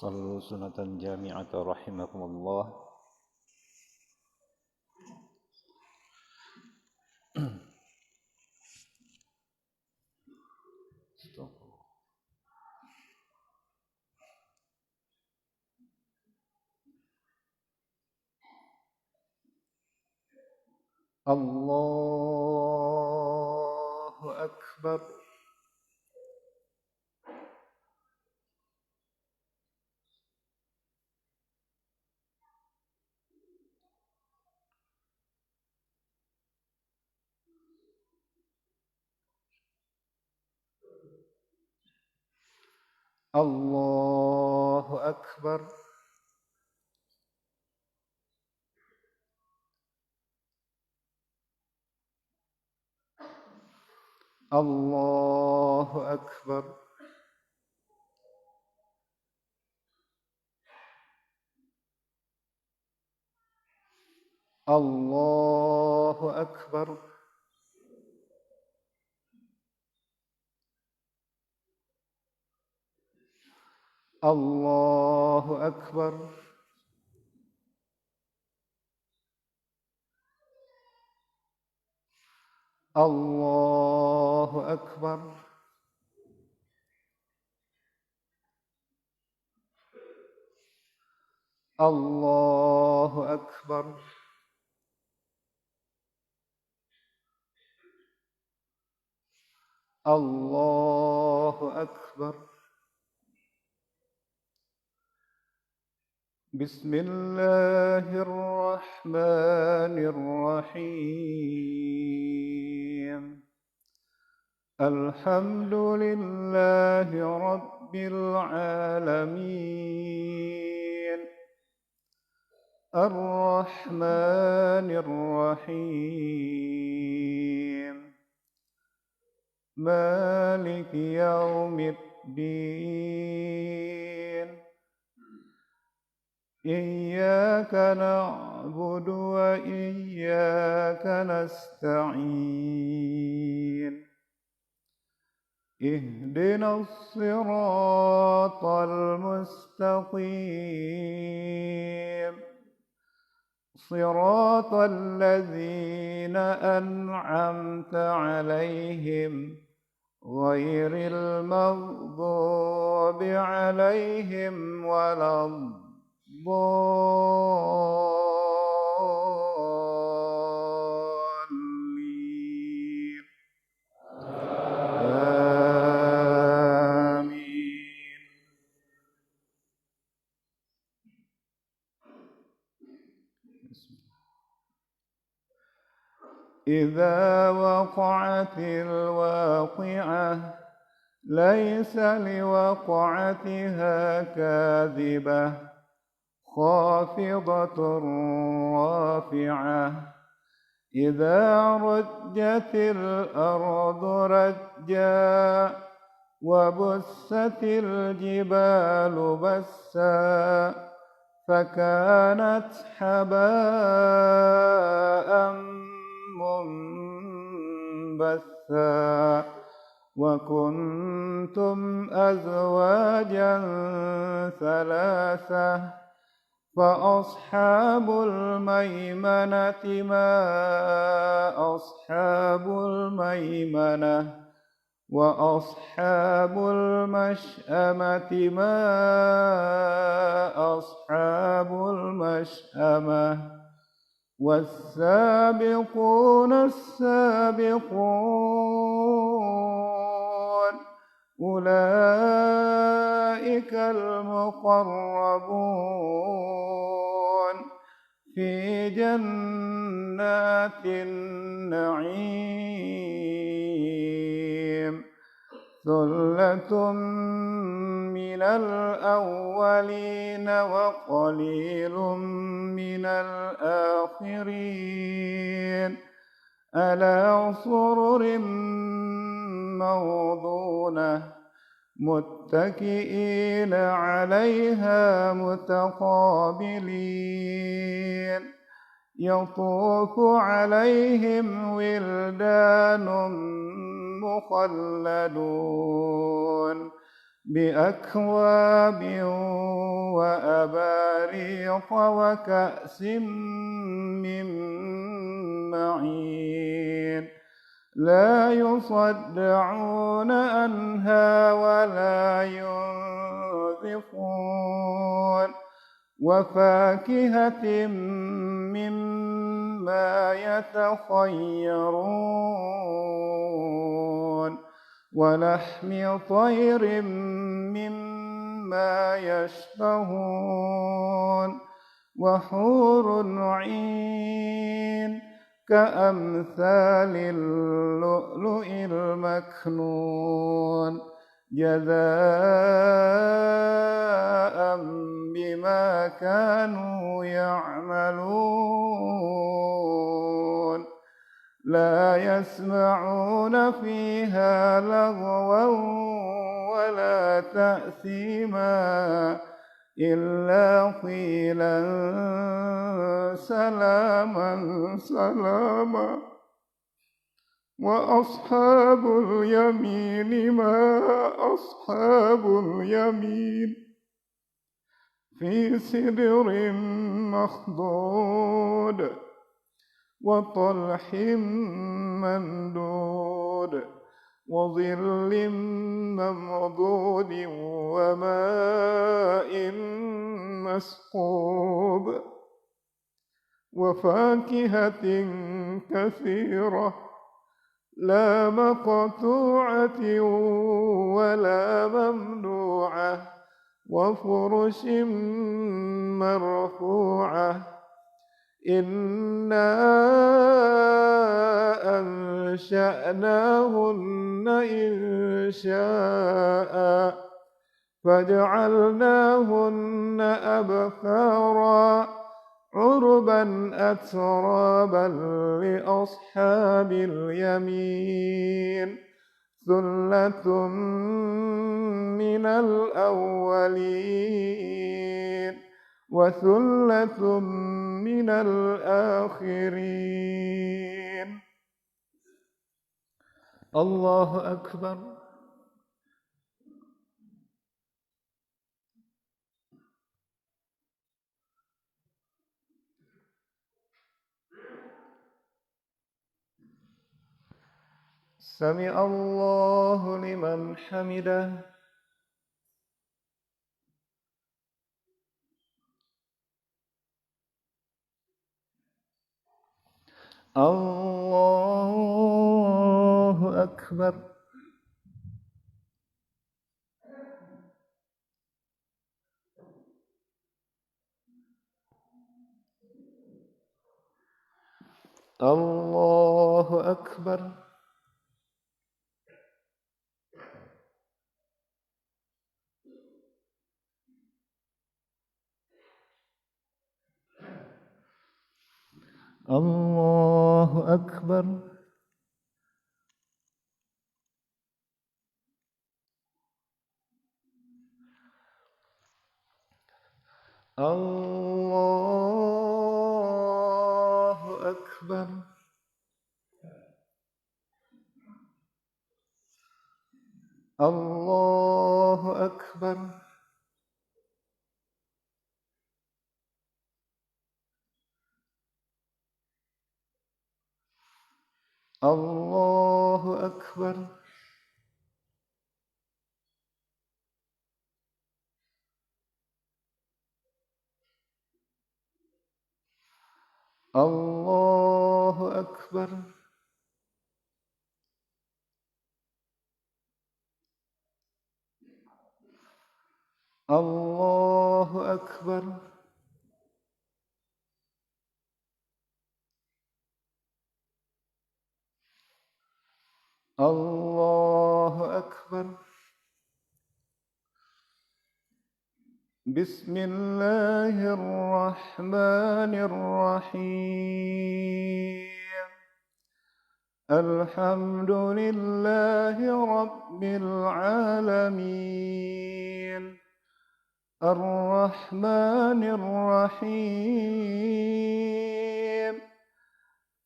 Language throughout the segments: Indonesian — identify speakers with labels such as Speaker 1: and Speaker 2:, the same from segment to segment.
Speaker 1: صلوا سنة جامعة رحمكم الله. الله أكبر. الله أكبر. الله أكبر. الله أكبر. الله أكبر. الله أكبر. الله أكبر. الله أكبر. بسم الله الرحمن الرحيم. الحمد لله رب العالمين. الرحمن الرحيم. مالك يوم الدين. إياك نعبد وإياك نستعين. اهدنا الصراط المستقيم. صراط الذين أنعمت عليهم غير المغضوب عليهم ولا الضالين. آمين. إذا وقعت الواقعة ليس لوقعتها كاذبة خافضة رافعة. إذا رجت الأرض رجا وبست الجبال بسا فكانت هباء منبثا. وكنتم أزواجا ثلاثة فأصحاب الميمنة ما أصحاب الميمنة. وأصحاب المشأمة ما أصحاب المشأمة. والسابقون السابقون أولئك المقربون في جنات النعيم. ثلة من الأولين وقليل من الآخرين. على سرر موضونة متكئين عليها متقابلين. يطوف عليهم ولدان مخلدون بأكواب وأباريق وكأس من معين لا يصدعون عنها ولا ينزفون وفاكهة مما يتخيرون ولحم طير مما يشتهون وحور عين كأمثال اللؤلؤ المكنون جزاء بما كانوا يعملون لا يسمعون فيها لغوا ولا تأثيما إلا قيلا سلاما سلاما وأصحاب اليمين ما أصحاب اليمين في سدر مخضود وطلح ممدود وظل ممدود وماء مسكوب وفاكهة كثيرة لا مقطوعة ولا ممنوعة وفرش مرفوعة إنا أنشأناهن إنشاء فجعلناهن أبكارا عربا أترابا لأصحاب اليمين ثلة من الأولين وثلة من الآخرين. الله أكبر. سمع الله لمن حمده. الله أكبر. الله أكبر. الله أكبر. الله أكبر. الله أكبر. الله أكبر. الله أكبر. الله أكبر. الله أكبر. بسم الله الرحمن الرحيم. الحمد لله رب العالمين. الرحمن الرحيم.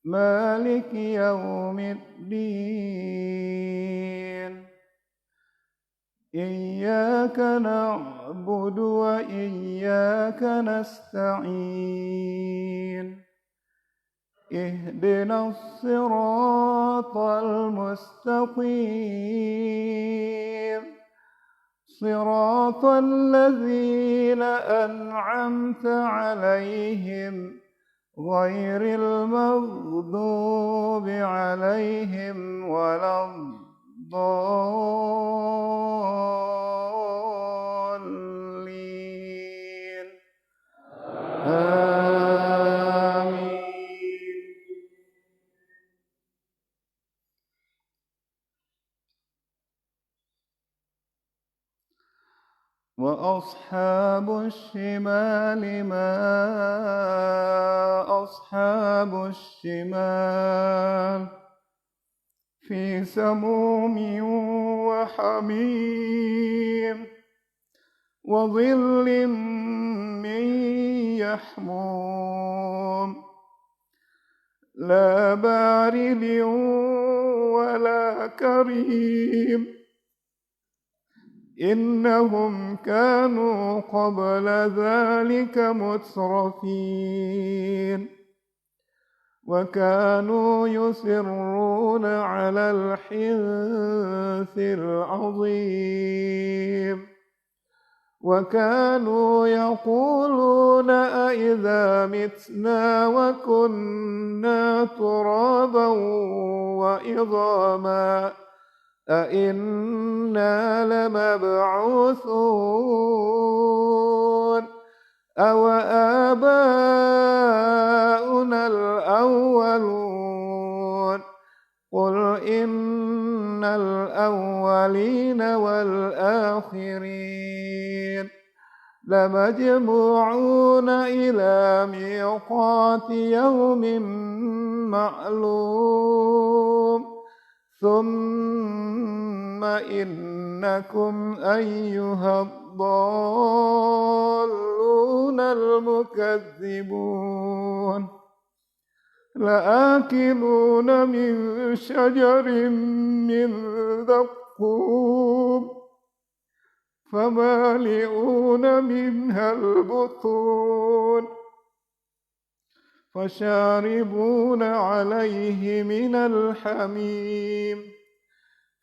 Speaker 1: مالك يوم الدين. إياك نعبد وإياك نستعين اهدنا الصراط المستقيم صراط الذين أنعمت عليهم غير المغضوب عليهم ولا الضالين آمين. وأصحاب الشمال ما أصحاب الشمال في سموم وحميم وظل من يحموم لا بارد ولا كريم إنهم كانوا قبل ذلك مترفين وكانوا يصرون على الحنث العظيم وكانوا يقولون أئذا متنا وكنا ترابا وعظاما أئنا لمبعوثون أو آباؤنا الأولون قل إن الأولين والآخرين لمجموعون إلى ميقات يوم معلوم ثم إنكم أيها الضالون المكذبون لآكلون من شجر من زقوم فمالئون منها البطون فشاربون عليه من الحميم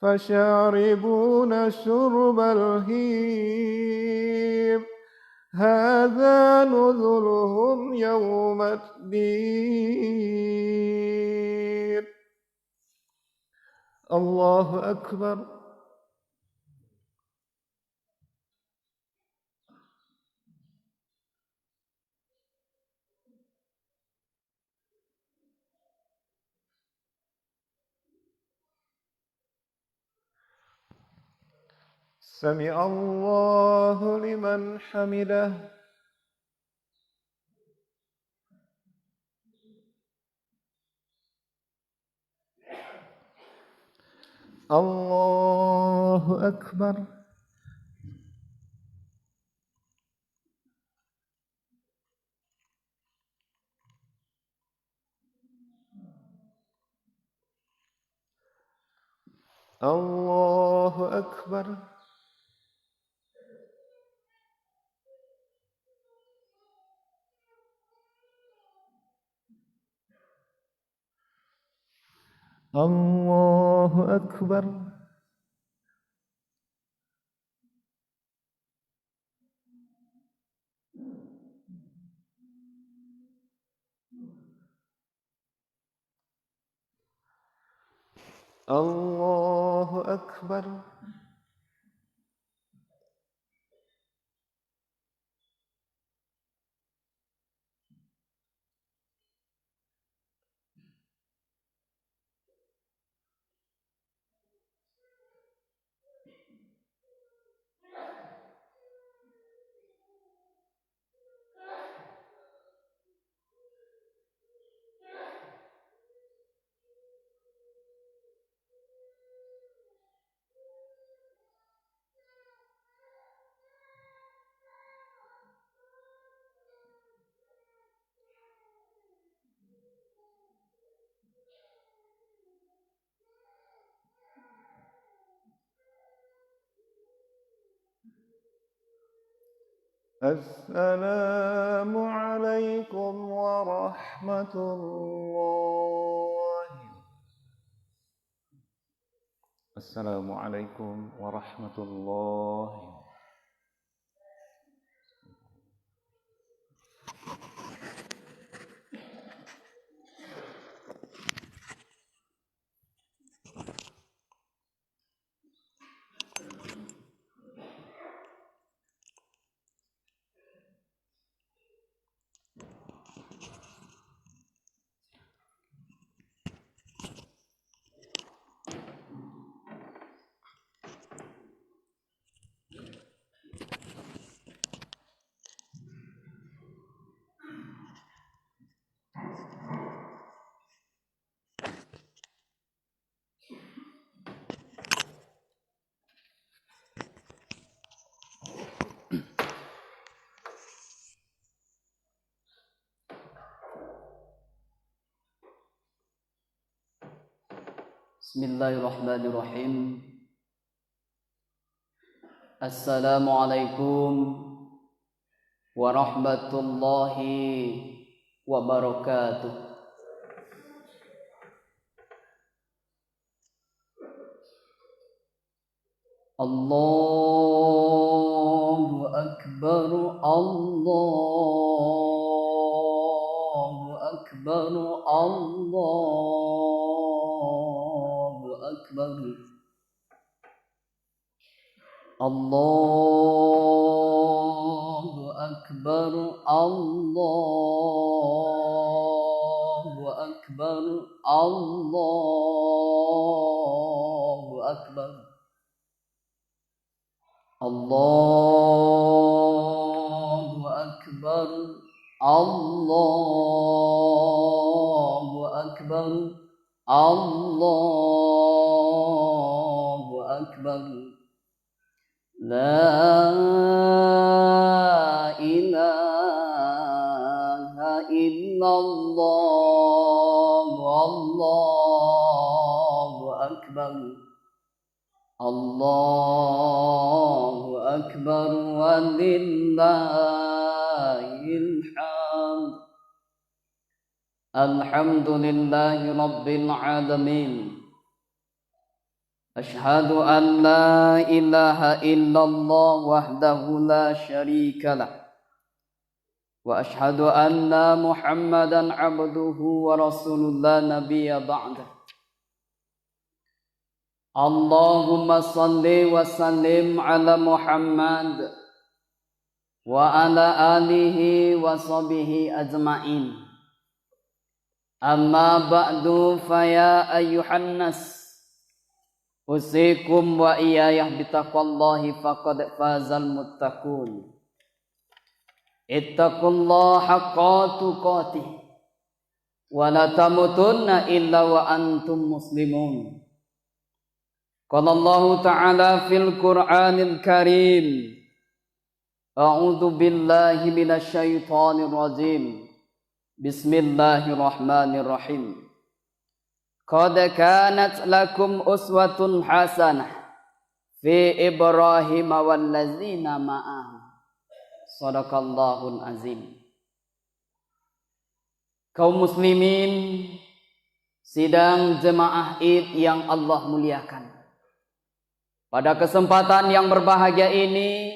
Speaker 1: فشاربون شرب الهيم هذا نزلهم يوم الدين. الله أكبر. سمع الله لمن حمده. الله أكبر. الله أكبر. الله أكبر. الله أكبر. السلام عليكم ورحمة الله. السلام عليكم ورحمة الله.
Speaker 2: Bismillahirrahmanirrahim. Assalamualaikum warahmatullahi wabarakatuh. Allahu Akbar, Allahu Akbar, Allahu Akbar. Allahu Akbar, Allahu Akbar, Allahu Akbar. Allahu Akbar, Allahu Akbar, Allahu Akbar. La ilaha illallah, Allahu Akbar. Allahu Akbar walillahil hamd. Alhamdulillahi rabbil alamin. Ashhadu an la ilaha illallah wahdahu la syarika lah. Wa ashhadu anna Muhammadan abduhu wa rasuluhu la nabiyya ba'dah. Allahumma salli wa sallim ala Muhammad wa ala alihi wa sahbihi ajma'in. Amma ba'du faya ayyuhan nas, usikum wa iyayah bitaqwallahi faqad fazal muttaqun. Ittaqullaha haqqa tuqatih wa la tamutunna illa wa antum muslimun. Qala Allah Ta'ala fil Qur'anil Karim, A'udzu billahi minasy syaithanir rajim. Bismillahirrahmanirrahim. Qad kanat lakum uswatun hasanah fi Ibrahim wallazina ma'ahu. Shadaqallahul azim. Kaum muslimin, sidang jemaah Id yang Allah muliakan. Pada kesempatan yang berbahagia ini,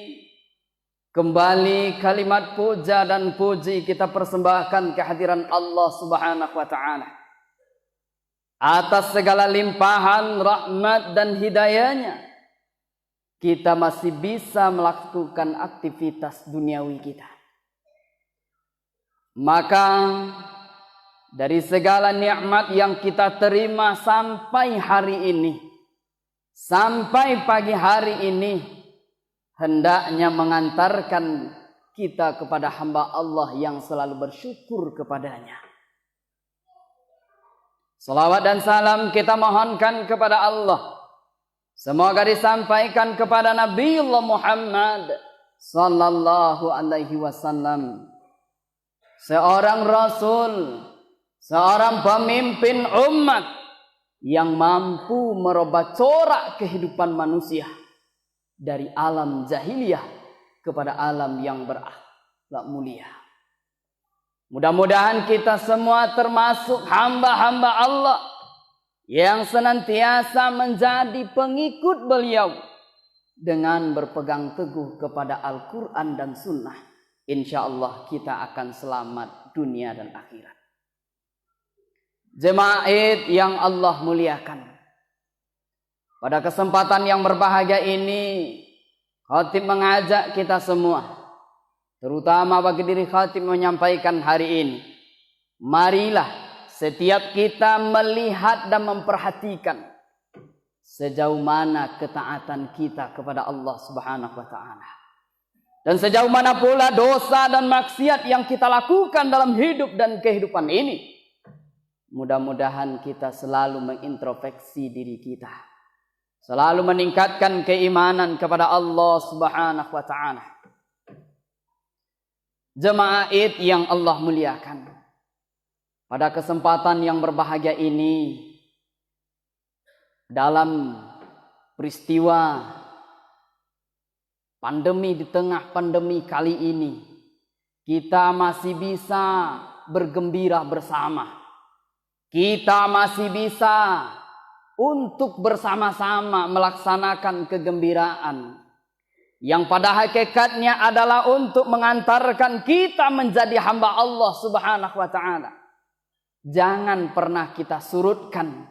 Speaker 2: kembali kalimat puja dan puji kita persembahkan kehadiran Allah Subhanahu wa Ta'ala. Atas segala limpahan rahmat dan hidayahnya, kita masih bisa melakukan aktivitas duniawi kita. Maka dari segala nikmat yang kita terima sampai hari ini, sampai pagi hari ini, hendaknya mengantarkan kita kepada hamba Allah yang selalu bersyukur kepadanya. Salawat dan salam kita mohonkan kepada Allah, semoga disampaikan kepada Nabiullah Muhammad sallallahu alaihi wasallam, seorang rasul, seorang pemimpin umat yang mampu merubah corak kehidupan manusia dari alam jahiliyah kepada alam yang berakhlak mulia. Mudah-mudahan kita semua termasuk hamba-hamba Allah yang senantiasa menjadi pengikut beliau dengan berpegang teguh kepada Al-Quran dan Sunnah. Insya Allah kita akan selamat dunia dan akhirat. Jemaah Id yang Allah muliakan, pada kesempatan yang berbahagia ini, khatib mengajak kita semua, terutama bagi diri khatib menyampaikan hari ini, marilah setiap kita melihat dan memperhatikan sejauh mana ketaatan kita kepada Allah Subhanahu wa taala. Dan sejauh mana pula dosa dan maksiat yang kita lakukan dalam hidup dan kehidupan ini. Mudah-mudahan kita selalu mengintrospeksi diri kita, selalu meningkatkan keimanan kepada Allah Subhanahu wa taala. Jemaah Id yang Allah muliakan, pada kesempatan yang berbahagia ini, dalam peristiwa pandemi, di tengah pandemi kali ini, kita masih bisa bergembira bersama. Kita masih bisa untuk bersama-sama melaksanakan kegembiraan yang pada hakikatnya adalah untuk mengantarkan kita menjadi hamba Allah Subhanahu wa taala. Jangan pernah kita surutkan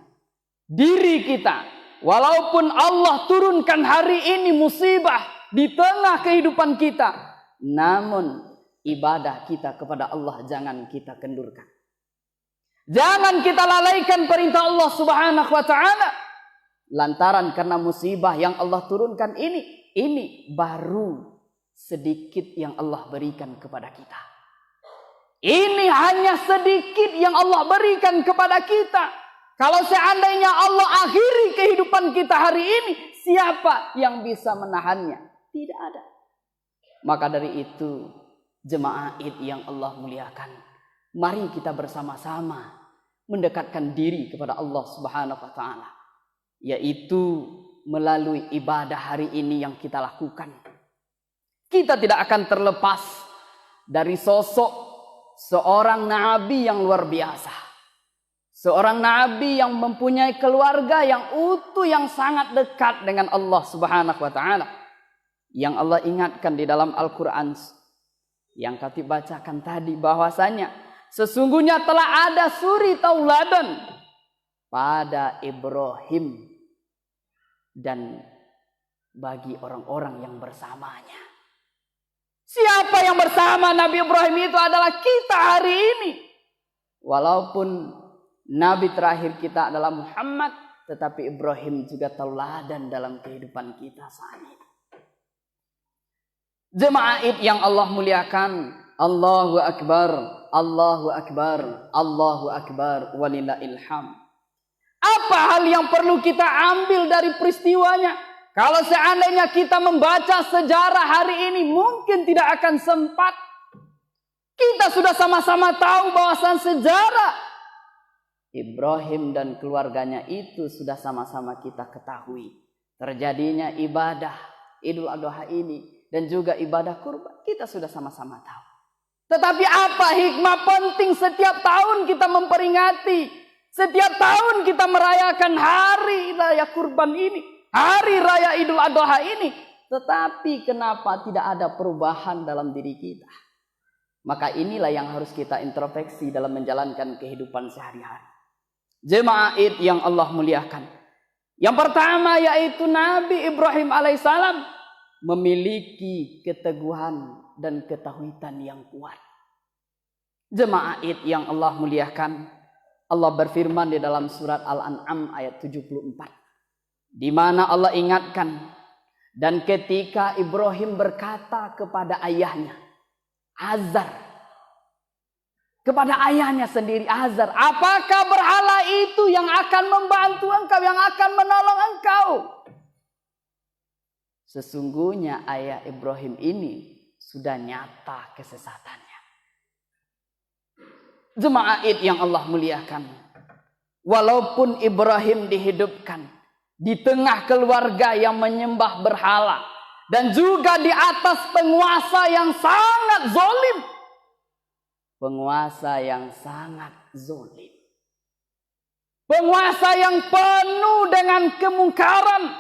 Speaker 2: diri kita, walaupun Allah turunkan hari ini musibah di tengah kehidupan kita, namun ibadah kita kepada Allah jangan kita kendurkan. Jangan kita lalaikan perintah Allah Subhanahu wa taala. Lantaran karena musibah yang Allah turunkan ini baru sedikit yang Allah berikan kepada kita. Ini hanya sedikit yang Allah berikan kepada kita. Kalau seandainya Allah akhiri kehidupan kita hari ini, siapa yang bisa menahannya? Tidak ada. Maka dari itu, jemaah Id yang Allah muliakan, mari kita bersama-sama mendekatkan diri kepada Allah Subhanahu wa taala, yaitu melalui ibadah hari ini yang kita lakukan. Kita tidak akan terlepas dari sosok seorang nabi yang luar biasa. Seorang nabi yang mempunyai keluarga yang utuh, yang sangat dekat dengan Allah Subhanahu wa taala. Yang Allah ingatkan di dalam Al-Quran yang kami bacakan tadi, bahwasanya sesungguhnya telah ada suri tauladan pada Ibrahim dan bagi orang-orang yang bersamanya. Siapa yang bersama Nabi Ibrahim itu adalah kita hari ini. Walaupun Nabi terakhir kita adalah Muhammad, tetapi Ibrahim juga tauladan dalam kehidupan kita saat ini. Jemaah Id yang Allah muliakan, Allahu Akbar, Allahu Akbar, Allahu Akbar, walillahil hamd. Apa hal yang perlu kita ambil dari peristiwanya? Kalau seandainya kita membaca sejarah hari ini, mungkin tidak akan sempat. Kita sudah sama-sama tahu bahwasan sejarah Ibrahim dan keluarganya itu sudah sama-sama kita ketahui. Terjadinya ibadah Idul Adha ini dan juga ibadah kurban, kita sudah sama-sama tahu. Tetapi apa hikmah penting setiap tahun kita memperingati, setiap tahun kita merayakan hari raya kurban ini, hari raya Idul Adha ini, tetapi kenapa tidak ada perubahan dalam diri kita? Maka inilah yang harus kita introspeksi dalam menjalankan kehidupan sehari-hari. Jemaah Id yang Allah muliakan, yang pertama yaitu Nabi Ibrahim alaihissalam memiliki keteguhan dan ketauhidan yang kuat. Jemaah Id yang Allah muliakan, Allah berfirman di dalam surat Al-An'am ayat 74, di mana Allah ingatkan, dan ketika Ibrahim berkata kepada ayahnya Azar, kepada ayahnya sendiri Azar, apakah berhala itu yang akan membantu engkau, yang akan menolong engkau? Sesungguhnya ayah Ibrahim ini sudah nyata kesesatannya. Jemaah Id yang Allah muliakan, walaupun Ibrahim dihidupkan di tengah keluarga yang menyembah berhala, dan juga di atas penguasa yang sangat zalim. Penguasa yang sangat zalim. Penguasa yang penuh dengan kemungkaran,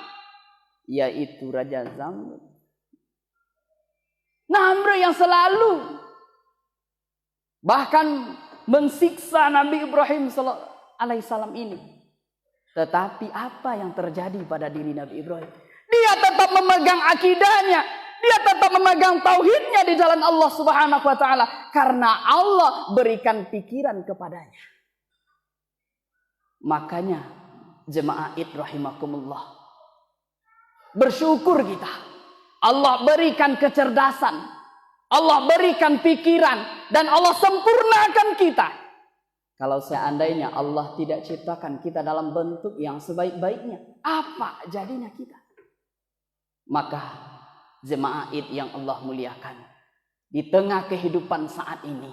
Speaker 2: yaitu Raja Zamrud. Namrud yang selalu bahkan mensiksa Nabi Ibrahim alaihissalam ini. Tetapi apa yang terjadi pada diri Nabi Ibrahim? Dia tetap memegang akidahnya. Dia tetap memegang tauhidnya di jalan Allah Subhanahu wa taala karena Allah berikan pikiran kepadanya. Makanya jemaah Id rahimakumullah, bersyukur kita. Allah berikan kecerdasan, Allah berikan pikiran, dan Allah sempurnakan kita. Kalau seandainya Allah tidak ciptakan kita dalam bentuk yang sebaik-baiknya, apa jadinya kita? Maka jemaah Id yang Allah muliakan, di tengah kehidupan saat ini,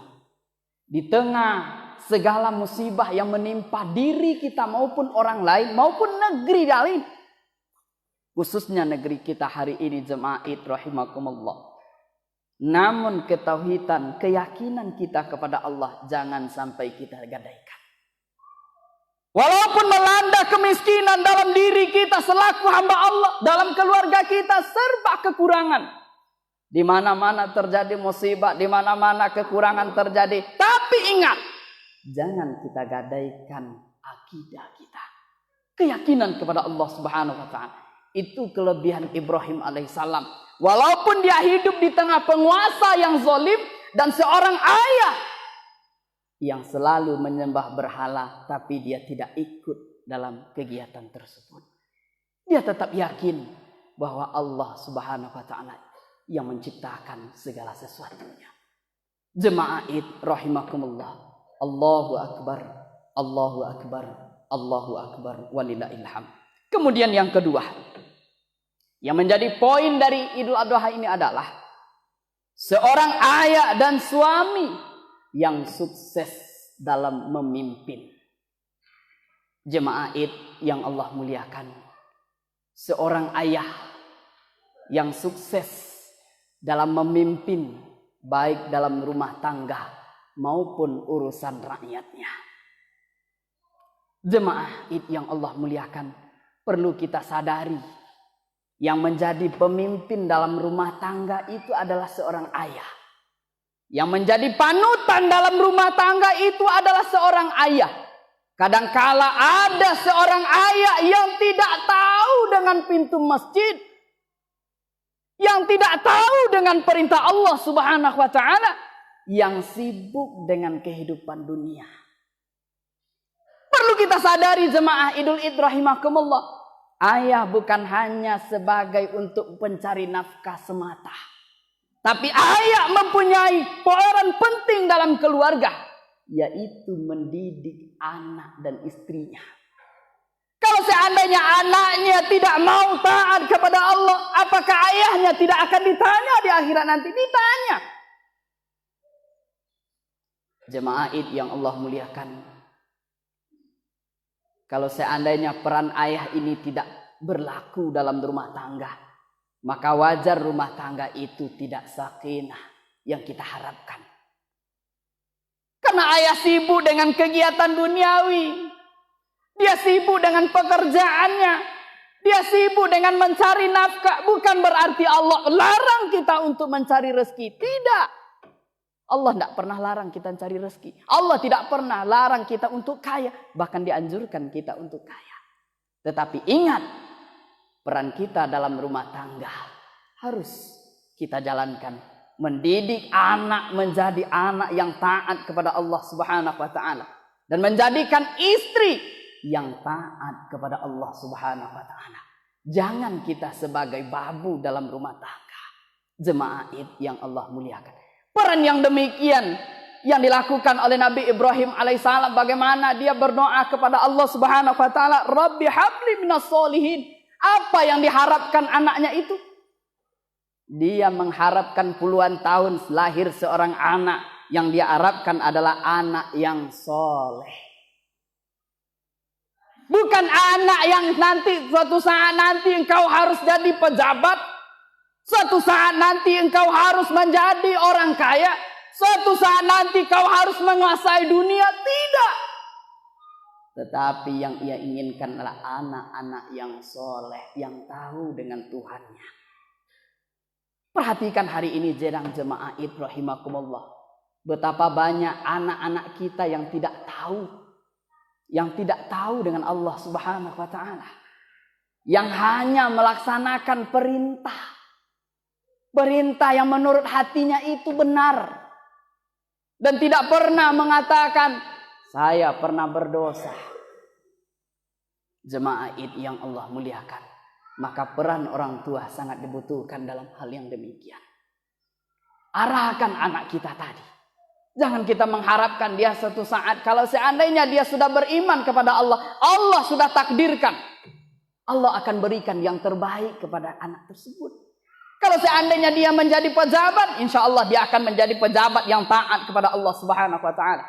Speaker 2: di tengah segala musibah yang menimpa diri kita maupun orang lain maupun negeri lain, khususnya negeri kita hari ini jemaah Id rahimakumullah, namun ketauhidan, keyakinan kita kepada Allah jangan sampai kita gadaikan. Walaupun melanda kemiskinan dalam diri kita selaku hamba Allah, dalam keluarga kita serba kekurangan. Di mana-mana terjadi musibah, di mana-mana kekurangan terjadi. Tapi ingat, jangan kita gadaikan akidah kita, keyakinan kepada Allah Subhanahu wa taala. Itu kelebihan Ibrahim alaihissalam. Walaupun dia hidup di tengah penguasa yang zalim dan seorang ayah yang selalu menyembah berhala, tapi dia tidak ikut dalam kegiatan tersebut. Dia tetap yakin bahwa Allah Subhanahu wa taala yang menciptakan segala sesuatunya. Jemaah Id rahimakumullah. Allahu akbar, Allahu akbar, Allahu akbar, walillahil hamd. Kemudian yang kedua, yang menjadi poin dari Idul Adha ini adalah seorang ayah dan suami yang sukses dalam memimpin. Jemaah Id yang Allah muliakan, seorang ayah yang sukses dalam memimpin, baik dalam rumah tangga maupun urusan rakyatnya. Jemaah Id yang Allah muliakan, perlu kita sadari, yang menjadi pemimpin dalam rumah tangga itu adalah seorang ayah. Yang menjadi panutan dalam rumah tangga itu adalah seorang ayah. Kadangkala ada seorang ayah yang tidak tahu dengan pintu masjid, yang tidak tahu dengan perintah Allah Subhanahu wa taala, yang sibuk dengan kehidupan dunia. Perlu kita sadari jemaah Idul Id rahimakumullah, ayah bukan hanya sebagai untuk pencari nafkah semata, tapi ayah mempunyai peran penting dalam keluarga, yaitu mendidik anak dan istrinya. Kalau seandainya anaknya tidak mau taat kepada Allah, apakah ayahnya tidak akan ditanya di akhirat nanti? Ditanya. Jemaah Id yang Allah muliakan, kalau seandainya peran ayah ini tidak berlaku dalam rumah tangga, maka wajar rumah tangga itu tidak sakinah yang kita harapkan. Karena ayah sibuk dengan kegiatan duniawi. Dia sibuk dengan pekerjaannya. Dia sibuk dengan mencari nafkah. Bukan berarti Allah larang kita untuk mencari rezeki. Tidak. Allah tidak pernah larang kita mencari rezeki. Allah tidak pernah larang kita untuk kaya. Bahkan dianjurkan kita untuk kaya. Tetapi ingat, peran kita dalam rumah tangga harus kita jalankan. Mendidik anak menjadi anak yang taat kepada Allah Subhanahu wa taala. Dan menjadikan istri yang taat kepada Allah Subhanahu wa taala. Jangan kita sebagai babu dalam rumah tangga. Jemaah Id yang Allah muliakan. Peran yang demikian yang dilakukan oleh Nabi Ibrahim alaihissalam, bagaimana dia berdoa kepada Allah Subhanahu wa taala, Rabbi habli minas solihin. Apa yang diharapkan anaknya itu? Dia mengharapkan puluhan tahun lahir seorang anak yang dia harapkan adalah anak yang soleh. Bukan anak yang nanti suatu saat nanti engkau harus jadi pejabat, Suatu saat nanti engkau harus menjadi orang kaya. Suatu saat nanti kau harus menguasai dunia. Tidak. Tetapi yang ia inginkan adalah anak-anak yang soleh, yang tahu dengan Tuhannya. Perhatikan hari ini jemaah Id rahimakumullah. Betapa banyak anak-anak kita yang tidak tahu. Yang tidak tahu dengan Allah subhanahu wa ta'ala. Yang hanya melaksanakan perintah. Perintah yang menurut hatinya itu benar. Dan tidak pernah mengatakan, saya pernah berdosa. Jemaah Id yang Allah muliakan. Maka peran orang tua sangat dibutuhkan dalam hal yang demikian. Arahkan anak kita tadi. Jangan kita mengharapkan dia suatu saat. Kalau seandainya dia sudah beriman kepada Allah. Allah sudah takdirkan. Allah akan berikan yang terbaik kepada anak tersebut. Kalau seandainya dia menjadi pejabat, insya Allah dia akan menjadi pejabat yang taat kepada Allah Subhanahu wa ta'ala.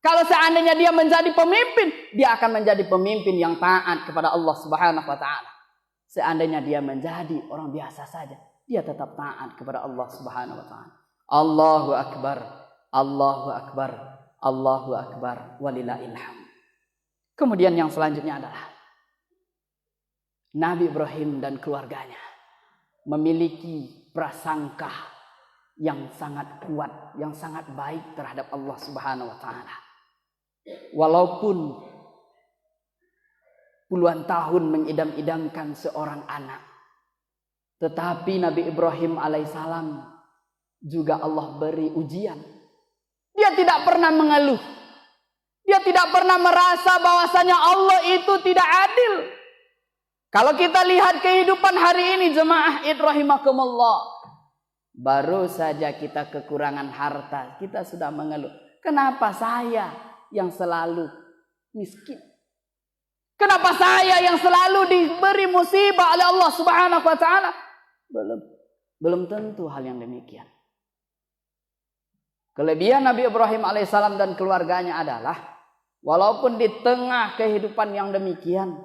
Speaker 2: Kalau seandainya dia menjadi pemimpin, dia akan menjadi pemimpin yang taat kepada Allah Subhanahu wa ta'ala. Seandainya dia menjadi orang biasa saja, dia tetap taat kepada Allah Subhanahu wa ta'ala. Allahu Akbar, Allahu Akbar, Allahu Akbar, walillahil hamd. Kemudian yang selanjutnya adalah Nabi Ibrahim dan keluarganya memiliki prasangka yang sangat kuat, yang sangat baik terhadap Allah Subhanahu wa ta'ala. Walaupun puluhan tahun mengidam-idamkan seorang anak, tetapi Nabi Ibrahim alaihissalam juga Allah beri ujian. Dia tidak pernah mengeluh. Dia tidak pernah merasa bahwasanya Allah itu tidak adil. Kalau kita lihat kehidupan hari ini jemaah Id rahimakumullah, baru saja kita kekurangan harta, kita sudah mengeluh. Kenapa saya yang selalu miskin? Kenapa saya yang selalu diberi musibah oleh Allah Subhanahu wa ta'ala? Belum tentu hal yang demikian. Kelebihan Nabi Ibrahim alaihissalam dan keluarganya adalah walaupun di tengah kehidupan yang demikian,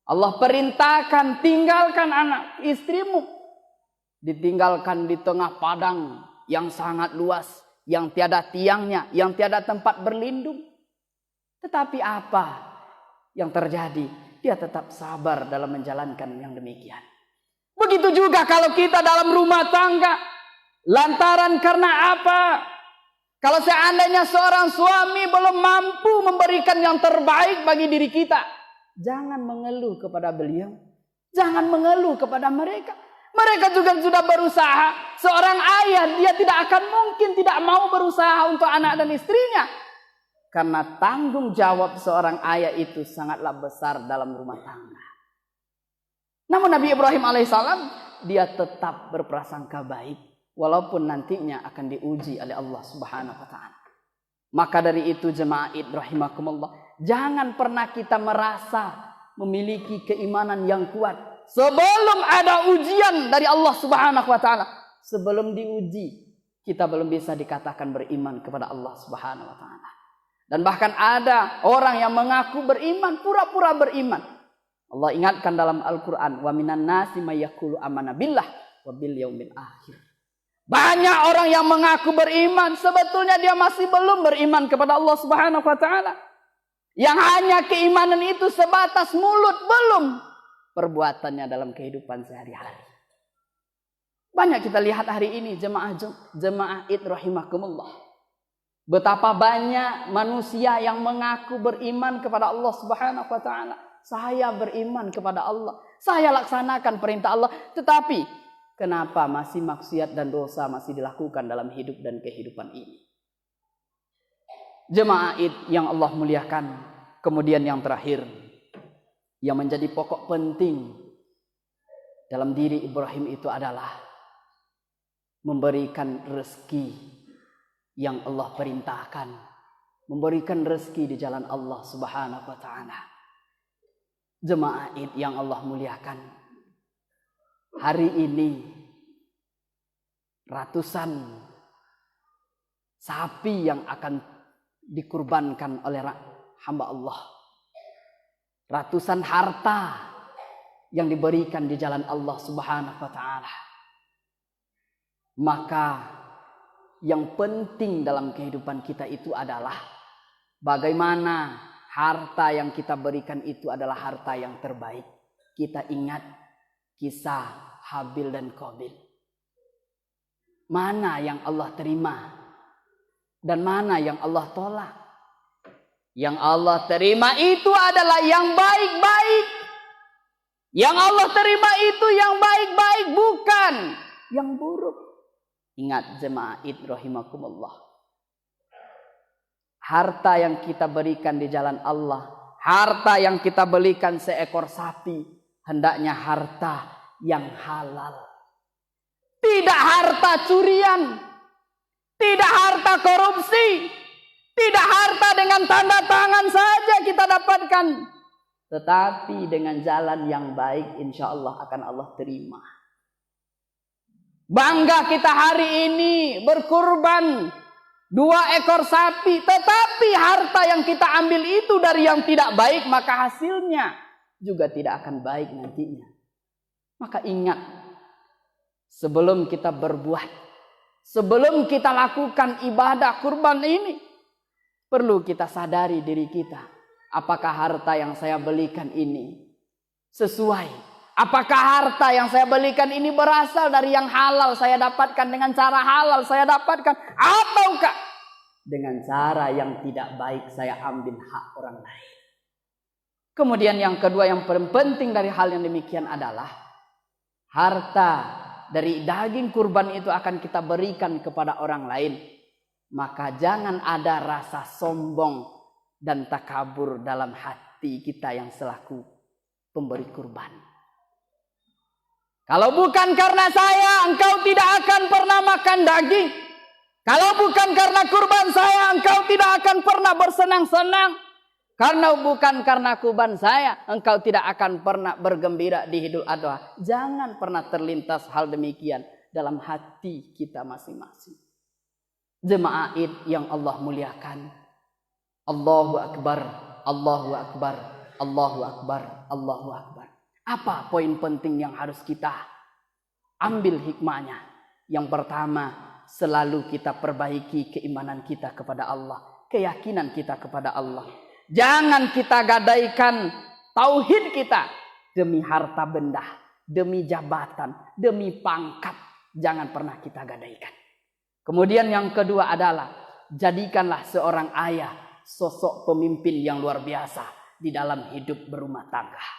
Speaker 2: Allah perintahkan tinggalkan anak istrimu. Ditinggalkan di tengah padang yang sangat luas, yang tiada tiangnya, yang tiada tempat berlindung. Tetapi apa yang terjadi? Dia tetap sabar dalam menjalankan yang demikian. Begitu juga kalau kita dalam rumah tangga. Lantaran karena apa? Kalau seandainya seorang suami belum mampu memberikan yang terbaik bagi diri kita, jangan mengeluh kepada beliau. Jangan mengeluh kepada mereka. Mereka juga sudah berusaha. Seorang ayah dia tidak akan mungkin tidak mau berusaha untuk anak dan istrinya. Karena tanggung jawab seorang ayah itu sangatlah besar dalam rumah tangga. Namun Nabi Ibrahim alaihissalam dia tetap berprasangka baik. Walaupun nantinya akan diuji oleh Allah Subhanahu wa ta'ala. Maka dari itu jemaah Id rahimakumullah, jangan pernah kita merasa memiliki keimanan yang kuat sebelum ada ujian dari Allah Subhanahu wa ta'ala. Sebelum diuji, kita belum bisa dikatakan beriman kepada Allah Subhanahu wa ta'ala. Dan bahkan ada orang yang mengaku beriman, pura-pura beriman. Allah ingatkan dalam Al-Quran, wa minan nasi may yaqulu amanna billah wa bil yaumil akhir. Banyak orang yang mengaku beriman, sebetulnya dia masih belum beriman kepada Allah Subhanahu wa ta'ala. Yang hanya keimanan itu sebatas mulut, belum perbuatannya dalam kehidupan sehari-hari. Banyak kita lihat hari ini jemaah Id rahimakumullah. Betapa banyak manusia yang mengaku beriman kepada Allah Subhanahu wa ta'ala. Saya beriman kepada Allah, saya laksanakan perintah Allah, tetapi kenapa masih maksiat dan dosa masih dilakukan dalam hidup dan kehidupan ini? Jemaah Id yang Allah muliakan. Kemudian yang terakhir, yang menjadi pokok penting dalam diri Ibrahim itu adalah memberikan rezeki yang Allah perintahkan. Memberikan rezeki di jalan Allah Subhanahu wa ta'ala. Jemaah Id yang Allah muliakan. Hari ini ratusan sapi yang akan dikurbankan oleh hamba Allah. Ratusan harta yang diberikan di jalan Allah Subhanahu wa ta'ala. Maka yang penting dalam kehidupan kita itu adalah bagaimana harta yang kita berikan itu adalah harta yang terbaik. Kita ingat kisah Habil dan Qabil. Mana yang Allah terima dan mana yang Allah tolak? Yang Allah terima itu adalah yang baik-baik. Yang Allah terima itu yang baik-baik, bukan yang buruk. Ingat jemaah id rahimakumullah. Harta yang kita berikan di jalan Allah, harta yang kita belikan seekor sapi, hendaknya harta yang halal. Tidak harta curian, tidak harta korupsi, tidak harta dengan tanda tangan saja kita dapatkan. Tetapi dengan jalan yang baik, insya Allah akan Allah terima. Bangga kita hari ini berkurban 2 ekor sapi. Tetapi harta yang kita ambil itu dari yang tidak baik, maka hasilnya juga tidak akan baik nantinya. Maka ingat, sebelum kita berbuat, sebelum kita lakukan ibadah kurban ini, perlu kita sadari diri kita. Apakah harta yang saya belikan ini sesuai? Apakah harta yang saya belikan ini berasal dari yang halal saya dapatkan, dengan cara halal saya dapatkan, ataukah dengan cara yang tidak baik saya ambil hak orang lain? Kemudian yang kedua yang paling penting dari hal yang demikian adalah harta dari daging kurban itu akan kita berikan kepada orang lain. Maka jangan ada rasa sombong dan takabur dalam hati kita yang selaku pemberi kurban. Kalau bukan karena saya, engkau tidak akan pernah makan daging. Kalau bukan karena kurban saya, engkau tidak akan pernah bersenang-senang. Karena bukan karena kurban saya, engkau tidak akan pernah bergembira di Idul Adha. Jangan pernah terlintas hal demikian dalam hati kita masing-masing. Jemaah Id yang Allah muliakan. Allahu Akbar, Allahu Akbar, Allahu Akbar, Allahu Akbar. Apa poin penting yang harus kita ambil hikmahnya? Yang pertama, selalu kita perbaiki keimanan kita kepada Allah, keyakinan kita kepada Allah. Jangan kita gadaikan tauhid kita demi harta benda, demi jabatan, demi pangkat. Jangan pernah kita gadaikan. Kemudian yang kedua adalah jadikanlah seorang ayah sosok pemimpin yang luar biasa di dalam hidup berumah tangga.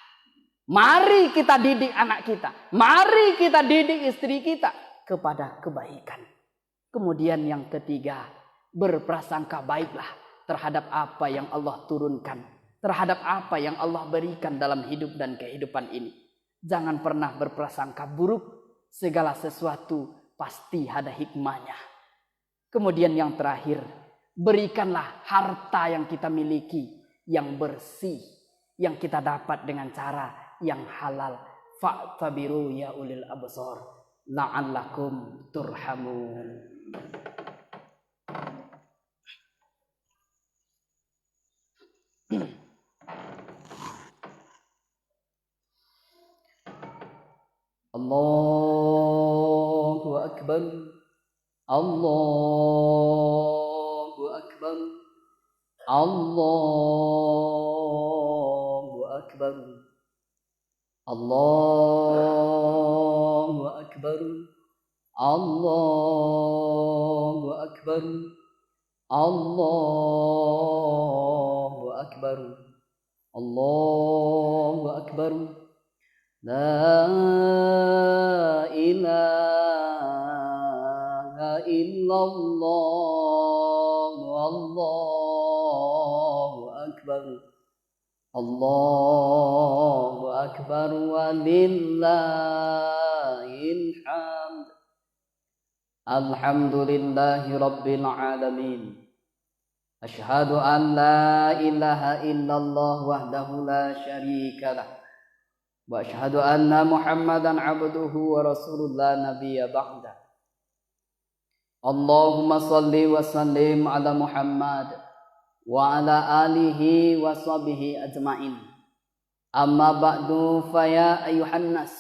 Speaker 2: Mari kita didik anak kita. Mari kita didik istri kita kepada kebaikan. Kemudian yang ketiga, berprasangka baiklah terhadap apa yang Allah turunkan. Terhadap apa yang Allah berikan dalam hidup dan kehidupan ini. Jangan pernah berprasangka buruk. Segala sesuatu pasti ada hikmahnya. Kemudian yang terakhir, berikanlah harta yang kita miliki yang bersih. Yang kita dapat dengan cara yang halal. Fa'tabiru ya ulil absar la'allakum turhamun. Allahu Akbar, Allahu Akbar, Allahu Akbar, Allahu Akbar, Allahu Akbar, Allahu Akbar, Allahu Akbar. La ilaha illallah, Allahu Akbar, Allahu Akbar, walillahil hamd. Alhamdulillahi rabbil alamin. Asyhadu an la ilaha illallah wahdahu la syarika lah. Wa asyhadu anna Muhammadan abduhu wa rasulullah nabiyya ba'da. Allahumma salli wa sallim ala Muhammad wa ala alihi wa sahbihi ajma'in. Amma ba'du fa ya ayuhan nas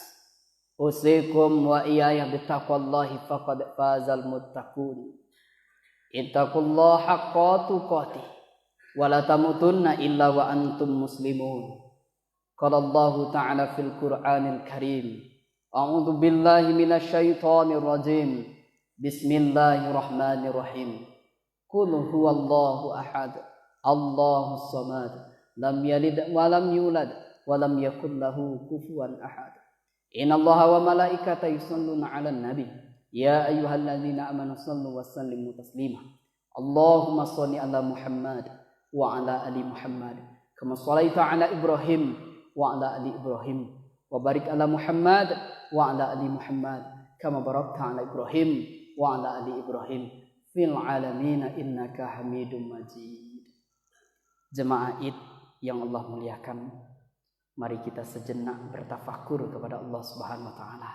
Speaker 2: Usikum wa iyaya bittaqwallahi faqad fazal muttaqun. Ittaqullaha haqqa tuqatih wa la tamutunna illa wa antum muslimun. Qala Allah Ta'ala fil Qur'anil Karim. A'udzu billahi minasyaitonir rajim. Bismillahirrahmanirrahim. Qul huwallahu ahad. Allahus samad. Lam yalid wa lam yulad wa lam yakul lahu kufuwan ahad. Inna Allaha wa malaikatahu yusholluna 'alan nabi ya ayyuhalladzina amanu shallu wa sallimu taslima. Allahumma shalli ala Muhammad wa ala ali Muhammad kama shallaita ala Ibrahim wa ala ali Ibrahim wa barik ala Muhammad wa ala ali Muhammad kama barakta ala Ibrahim wa ala ali Ibrahim fil alamin innaka Hamidum Majid. Jemaah Id yang Allah muliakan, mari kita sejenak bertafakur kepada Allah Subhanahu wa taala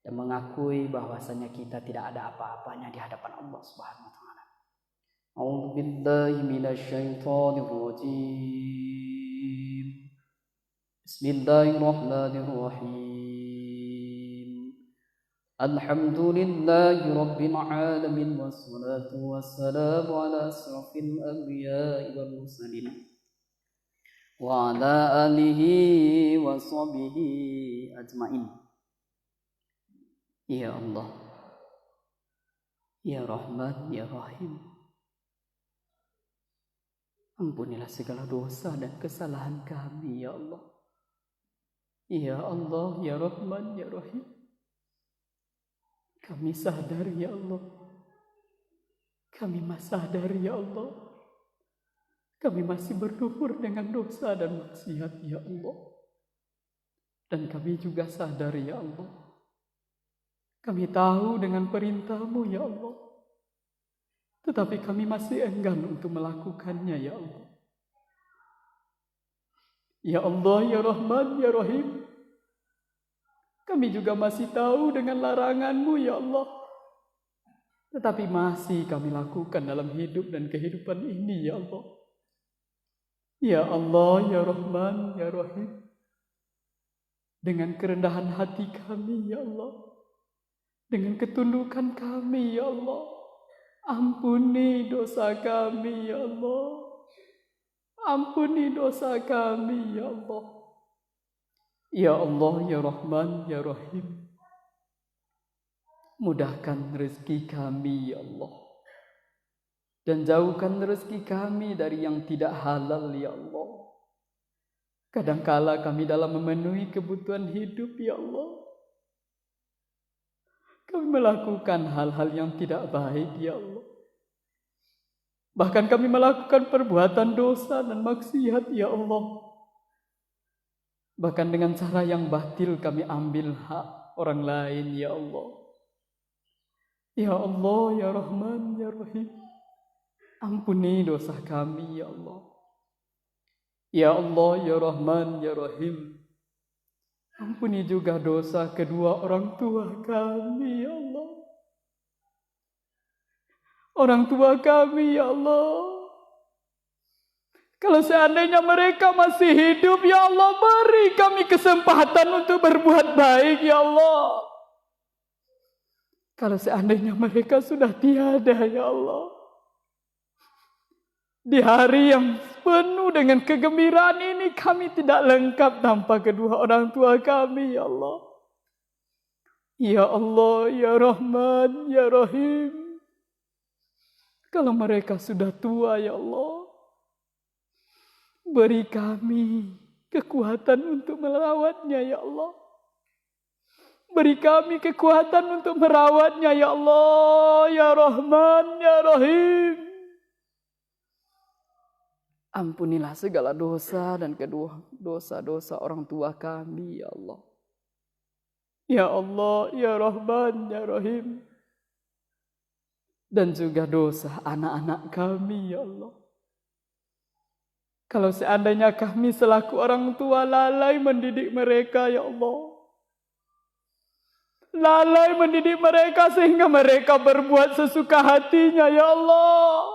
Speaker 2: dan mengakui bahwasanya kita tidak ada apa-apanya di hadapan Allah Subhanahu wa taala. A'udzu billahi minasyaitonir rajim. Bismillahirrahmanirrahim. Alhamdulillahi rabbil alamin wassalatu wassalamu ala asrafil anbiya'i wal mursalin wa ala alihi wa sahbihi ajmain. Ya Allah, Ya Rahman, Ya Rahim, ampunilah segala dosa dan kesalahan kami, Ya Allah. Ya Allah, Ya Rahman, Ya Rahim, kami sadar, Ya Allah, kami sadar, Ya Allah, kami masih berluhur dengan dosa dan maksiat, Ya Allah. Dan kami juga sadar, Ya Allah, kami tahu dengan perintah-Mu, Ya Allah, tetapi kami masih enggan untuk melakukannya, Ya Allah. Ya Allah, Ya Rahman, Ya Rahim, kami juga masih tahu dengan larangan-Mu, Ya Allah, tetapi masih kami lakukan dalam hidup dan kehidupan ini, Ya Allah. Ya Allah, Ya Rahman, Ya Rahim, dengan kerendahan hati kami, Ya Allah, dengan ketundukan kami, Ya Allah, ampuni dosa kami, Ya Allah, ampuni dosa kami, Ya Allah. Ya Allah, Ya Rahman, Ya Rahim, mudahkan rezeki kami, Ya Allah, dan jauhkan rezeki kami dari yang tidak halal, Ya Allah. Kadangkala kami dalam memenuhi kebutuhan hidup, Ya Allah, kami melakukan hal-hal yang tidak baik, Ya Allah. Bahkan kami melakukan perbuatan dosa dan maksiat, Ya Allah. Bahkan dengan cara yang batil kami ambil hak orang lain, Ya Allah. Ya Allah, Ya Rahman, Ya Rahim, ampuni dosa kami, Ya Allah. Ya Allah, Ya Rahman, Ya Rahim, ampuni juga dosa kedua orang tua kami, Ya Allah. Orang tua kami, Ya Allah, kalau seandainya mereka masih hidup, Ya Allah, beri kami kesempatan untuk berbuat baik, Ya Allah. Kalau seandainya mereka sudah tiada, Ya Allah, di hari yang penuh dengan kegembiraan ini, kami tidak lengkap tanpa kedua orang tua kami, Ya Allah. Ya Allah, Ya Rahman, Ya Rahim, kalau mereka sudah tua, Ya Allah, beri kami kekuatan untuk merawatnya, Ya Allah. Beri kami kekuatan untuk merawatnya, Ya Allah, Ya Rahman, Ya Rahim. Ampunilah segala dosa dan kedua dosa-dosa orang tua kami, Ya Allah. Ya Allah, Ya Rahman, Ya Rahim. Dan juga dosa anak-anak kami, Ya Allah. Kalau seandainya kami selaku orang tua lalai mendidik mereka, Ya Allah, lalai mendidik mereka sehingga mereka berbuat sesuka hatinya, Ya Allah,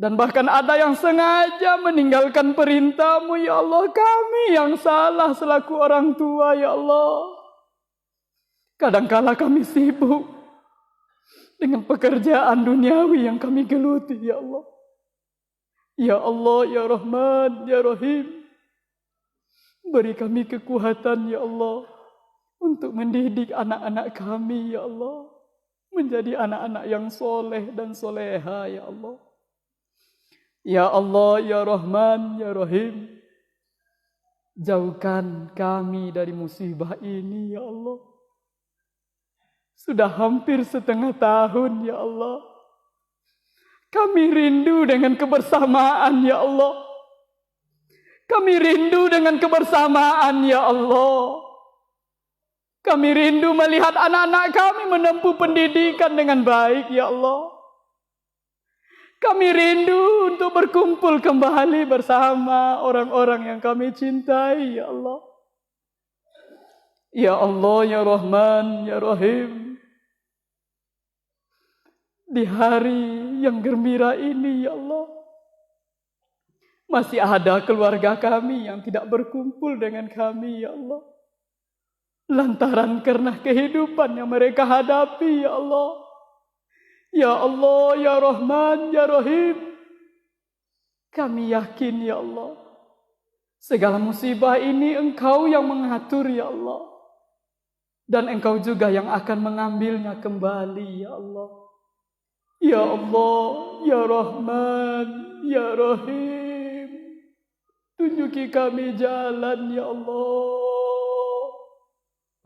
Speaker 2: Dan bahkan ada yang sengaja meninggalkan perintah-Mu, ya Allah. Kami yang salah selaku orang tua, ya Allah. Kadangkala kami sibuk dengan pekerjaan duniawi yang kami geluti, ya Allah. Ya Allah, ya Rahman, ya Rahim. Beri kami kekuatan, ya Allah, untuk mendidik anak-anak kami, ya Allah, menjadi anak-anak yang soleh dan soleha, ya Allah. Ya Allah, ya Rahman, ya Rahim. Jauhkan kami dari musibah ini, ya Allah. Sudah hampir setengah tahun, ya Allah. Kami rindu dengan kebersamaan, ya Allah. Kami rindu dengan kebersamaan, ya Allah. Kami rindu melihat anak-anak kami menempuh pendidikan dengan baik, ya Allah. Kami rindu untuk berkumpul kembali bersama orang-orang yang kami cintai, ya Allah. Ya Allah, ya Rahman, ya Rahim. Di hari yang gembira ini, ya Allah, masih ada keluarga kami yang tidak berkumpul dengan kami, ya Allah. Lantaran karena kehidupan yang mereka hadapi, ya Allah. Ya Allah, ya Rahman, ya Rahim. Kami yakin, ya Allah, segala musibah ini Engkau yang mengatur, ya Allah. Dan Engkau juga yang akan mengambilnya kembali, ya Allah. Ya Allah, ya Rahman, ya Rahim. Tunjuki kami jalan, ya Allah.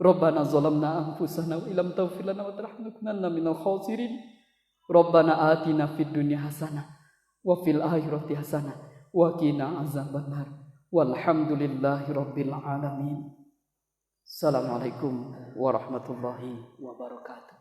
Speaker 2: Rabbana zalamna anfusana wa illam taghfir lana wa tarhamna lakunanna minal khasirin. Rabbana atina fid dunya hasanah wa fil akhirati hasanah wa qina azabannar. Walhamdulillahi rabbil alamin. Assalamualaikum warahmatullahi wabarakatuh.